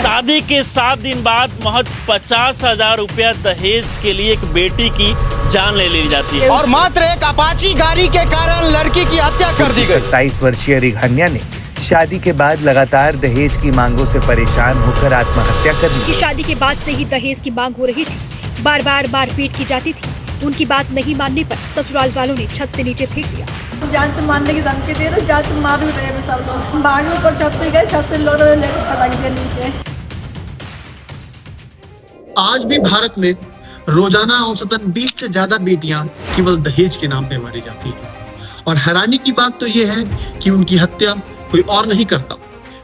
शादी के 7 दिन बाद महज 50,000 रुपया दहेज के लिए एक बेटी की जान ले ली जाती है और मात्र एक अपाची गाड़ी के कारण लड़की की हत्या कर दी गई। 27 वर्षीय रिघान्या ने शादी के बाद लगातार दहेज की मांगों से परेशान होकर आत्महत्या कर ली। शादी के बाद से ही दहेज की मांग हो रही थी, बार बार मारपीट की जाती थी। उनकी बात नहीं मानने पर ससुराल वालों ने छत से नीचे फेंक दिया। जान से मारने की धमकी दे रहे, जान से मार भी रहे हैं सब लोग। भागे ऊपर छत पे गए, छत पे लोग लेकर पटक दिए नीचे। आज भी भारत में रोजाना औसतन 20 से ज्यादा बेटियां केवल दहेज के नाम पे मारी जाती हैं। और हैरानी की बात तो ये है कि उनकी हत्या कोई और नहीं करता,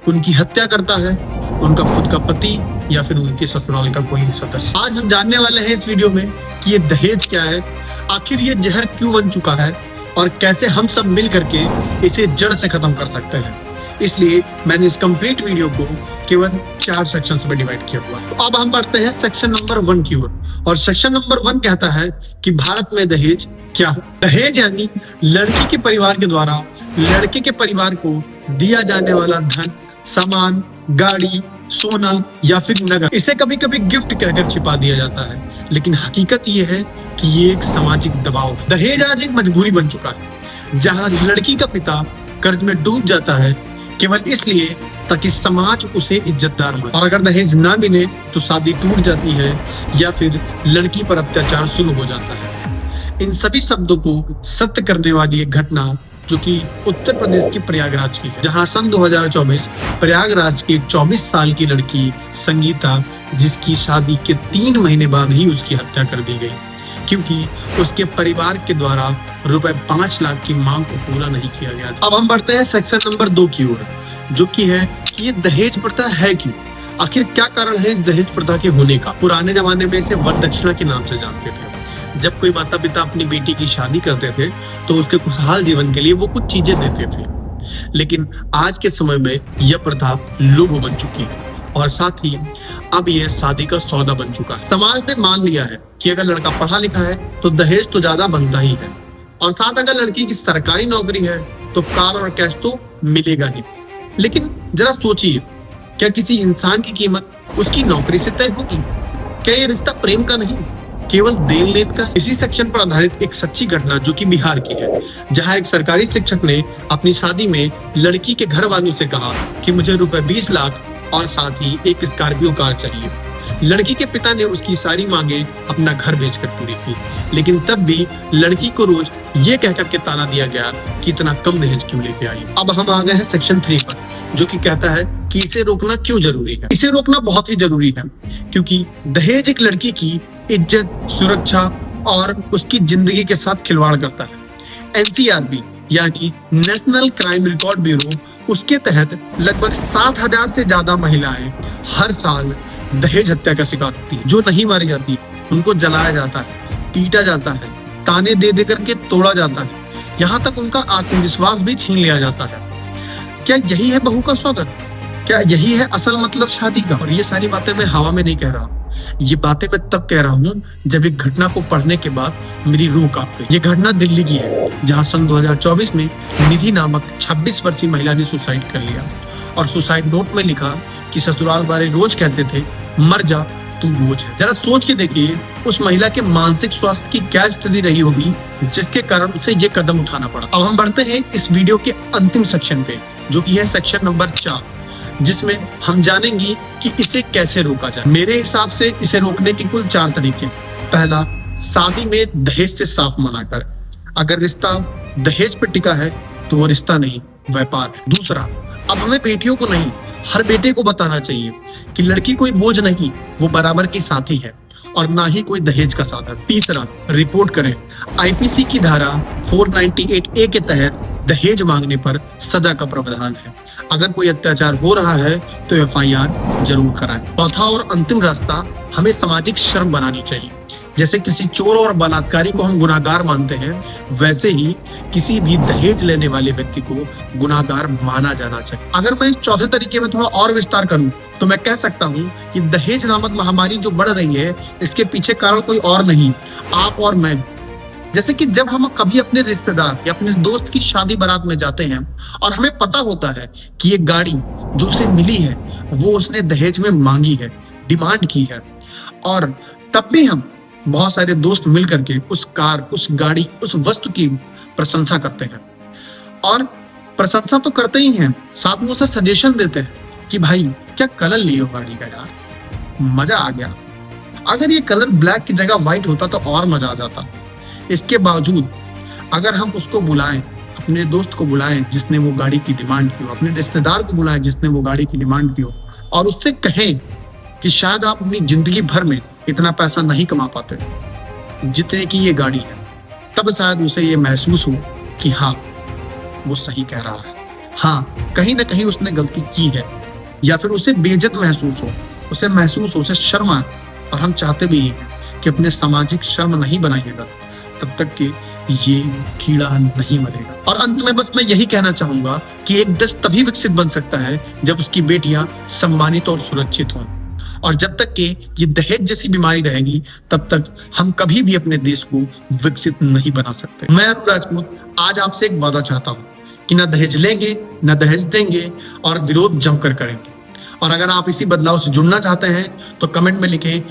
उनकी हत्या करता है उनका खुद का पति या फिर उनके ससुराल का कोई सदस्य। आज हम जानने वाले हैं इस वीडियो में कि ये दहेज क्या है, आखिर ये जहर क्यों बन चुका है और कैसे हम सब मिल करके इसे जड़ से खत्म कर सकते हैं। इसलिए मैंने इस कंप्लीट वीडियो को केवल 4 सेक्शंस में डिवाइड किया हुआ है। तो अब हम बढ़ते हैं सेक्शन नंबर 1 की ओर, और सेक्शन नंबर 1 कहता है कि भारत में दहेज क्या है। दहेज यानी लड़की के परिवार के द्वारा लड़के के परिवार को दिया जाने वाला धन, सामान, गाड़ी, सोना या फिर नगद। इसे कभी कभी गिफ्ट कहकर छिपा दिया जाता है, लेकिन हकीकत ये है कि ये एक सामाजिक दबाव है। दहेज आज एक मजबूरी बन चुका है, जहां लड़की का पिता कर्ज में डूब जाता है केवल इसलिए ताकि समाज उसे इज्जतदार माने। और अगर दहेज ना मिले तो शादी टूट जाती है या फिर लड़की पर अत्याचार शुरू हो जाता है। इन सभी शब्दों को सत्य करने वाली एक घटना जो कि उत्तर प्रदेश के प्रयागराज की है, जहां सन 2024 प्रयागराज की 24 साल की लड़की संगीता, जिसकी शादी के 3 महीने बाद ही उसकी हत्या कर दी गई क्योंकि उसके परिवार के द्वारा रुपए 5 लाख की मांग को पूरा नहीं किया गया। अब हम बढ़ते हैं सेक्शन नंबर 2 की ओर, जो कि है कि ये दहेज प्रथा है क्यों, आखिर क्या कारण है इस दहेज प्रथा के होने का। पुराने जमाने में इसे वर दक्षिणा के नाम से जानते थे। जब कोई माता पिता अपनी बेटी की शादी करते थे तो उसके खुशहाल जीवन के लिए वो कुछ चीजें देते थे, लेकिन आज के समय में यह प्रथा लोभ बन चुकी है और साथ ही अब यह शादी का सौदा बन चुका है। समाज ने मान लिया है कि अगर लड़का पढ़ा लिखा है तो दहेज तो ज्यादा बनता ही है, और साथ अगर लड़की की सरकारी नौकरी है तो कार और कैश तो मिलेगा ही। लेकिन जरा सोचिए, क्या किसी इंसान की कीमत उसकी नौकरी से तय होगी? क्या ये रिश्ता प्रेम का नहीं, केवल देन लेन का? इसी सेक्शन पर आधारित एक सच्ची घटना जो कि बिहार की है, जहां एक सरकारी शिक्षक ने अपनी शादी में लड़की के घर वालों से कहा कि मुझे रुपए 20 लाख और साथ ही एक स्कॉर्पियो कार चाहिए। लड़की के पिता ने उसकी सारी मांगे अपना घर बेचकर पूरी की, लेकिन तब भी लड़की को रोज ये कहकर के ताना दिया गया कि इतना कम दहेज क्यों लेके आई। अब हम आ गए हैं सेक्शन 3 पर, जो कि कहता है कि इसे रोकना क्यों जरूरी है। इसे रोकना बहुत ही जरूरी है क्योंकि दहेज एक लड़की की इज्जत, सुरक्षा और उसकी जिंदगी के साथ खिलवाड़ करता है। NCRB यानी नेशनल क्राइम रिकॉर्ड ब्यूरो, उसके तहत लगभग 60,000 से ज्यादा महिलाएं हर साल दहेज हत्या का शिकार होती है। जो नहीं मारी जाती उनको जलाया जाता है, पीटा जाता है, ताने दे दे करके तोड़ा जाता है, यहाँ तक उनका आत्मविश्वास भी छीन लिया जाता है। क्या यही है बहू का स्वागत? क्या यही है असल मतलब शादी का? और ये सारी बातें मैं हवा में नहीं कह रहा, ये बातें मैं तब कह रहा हूँ जब एक घटना को पढ़ने के बाद मेरी रूह कांप गई। ये घटना दिल्ली की है, जहाँ सन 2024 में निधि नामक 26 वर्षीय महिला ने सुसाइड कर लिया और सुसाइड नोट में लिखा कि ससुराल वाले रोज कहते थे मर जा तू बोझ है। जरा सोच के देखिए उस महिला के मानसिक स्वास्थ्य की क्या स्थिति रही होगी जिसके कारण उसे ये कदम उठाना पड़ा। अब हम बढ़ते हैं इस वीडियो के अंतिम सेक्शन पे, जो कि है सेक्शन नंबर 4, जिसमें हम जानेंगे कि इसे कैसे रोका जाए। मेरे हिसाब से इसे रोकने के कुल 4 तरीके। पहला, शादी में दहेज से साफ मना कर। अगर रिश्ता दहेज पर टिका है तो वो रिश्ता नहीं, व्यापार है। दूसरा, अब हमें बेटियों को नहीं, हर बेटे को बताना चाहिए कि लड़की कोई बोझ नहीं, वो बराबर की साथी है और ना ही कोई दहेज का साधन। तीसरा, रिपोर्ट करें। IPC की धारा 498A के तहत दहेज मांगने पर सजा का प्रावधान है। अगर कोई अत्याचार हो रहा है तो FIR जरूर कराएं। चौथा और अंतिम रास्ता, हमें सामाजिक शर्म बनानी चाहिए जैसे किसी चोर और बलात्कारी को हम गुनाहगार मानते हैं, वैसे ही किसी भी दहेज लेने वाले व्यक्ति को गुनाहगार माना जाना चाहिए। अगर मैं इस चौथे तरीके में थोड़ा और विस्तार करूं तो मैं कह सकता हूं कि दहेज नामक महामारी जो बढ़ रही है, इसके पीछे कारण कोई और नहीं, आप और मैं। जैसे कि जब हम कभी अपने रिश्तेदार या अपने दोस्त की शादी बारात में जाते हैं और हमें पता होता है कि ये गाड़ी जो उसे मिली है वो उसने दहेज में मांगी है, डिमांड की है, और तब भी हम बहुत सारे दोस्त मिल करके उस कार, उस गाड़ी, उस वस्तु की प्रशंसा करते हैं। और प्रशंसा तो करते ही हैं, साथ में उसे सजेशन देते हैं कि भाई क्या कलर लिए हो गाड़ी का यार, मजा आ गया। अगर ये कलर ब्लैक की जगह व्हाइट होता तो और मजा आ जाता। इसके बावजूद अगर हम उसको बुलाएं, अपने दोस्त को बुलाएं जिसने वो गाड़ी की डिमांड की हो, अपने रिश्तेदार को बुलाएं जिसने वो गाड़ी की डिमांड की हो, और उससे कहें कि शायद आप अपनी जिंदगी भर में इतना पैसा नहीं कमा पाते जितने की ये गाड़ी है, तब शायद उसे ये महसूस हो कि हाँ वो सही कह रहा है, हाँ कहीं ना कहीं उसने गलती की है, या फिर उसे बेइज्जत महसूस हो, उसे महसूस हो, उसे शर्म आए। और हम चाहते भी हैं कि अपने सामाजिक शर्म नहीं बनाइएगा तब तक कि ये कीड़ा नहीं मरेगा। और अंत में बस मैं यही कहना चाहूंगा कि एक देश तभी विकसित बन सकता है जब उसकी बेटियां सम्मानित और सुरक्षित हों, और जब तक कि ये दहेज जैसी बीमारी रहेगी तब तक हम कभी भी अपने देश को विकसित नहीं बना सकते। मैं अरुण राजपूत आज आपसे एक वादा चाहता हूँ कि न दहेज लेंगे, न दहेज देंगे, और विरोध जमकर करेंगे। और अगर आप इसी बदलाव से जुड़ना चाहते हैं तो कमेंट में लिखें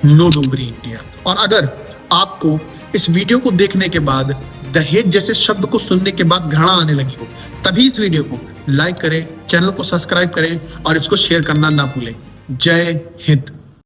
#NoDogriIndia। और अगर आपको इस वीडियो को देखने के बाद दहेज जैसे शब्द को सुनने के बाद घृणा आने लगी हो, तभी इस वीडियो को लाइक करें, चैनल को सब्सक्राइब करें और इसको शेयर करना ना भूलें। जय हिंद।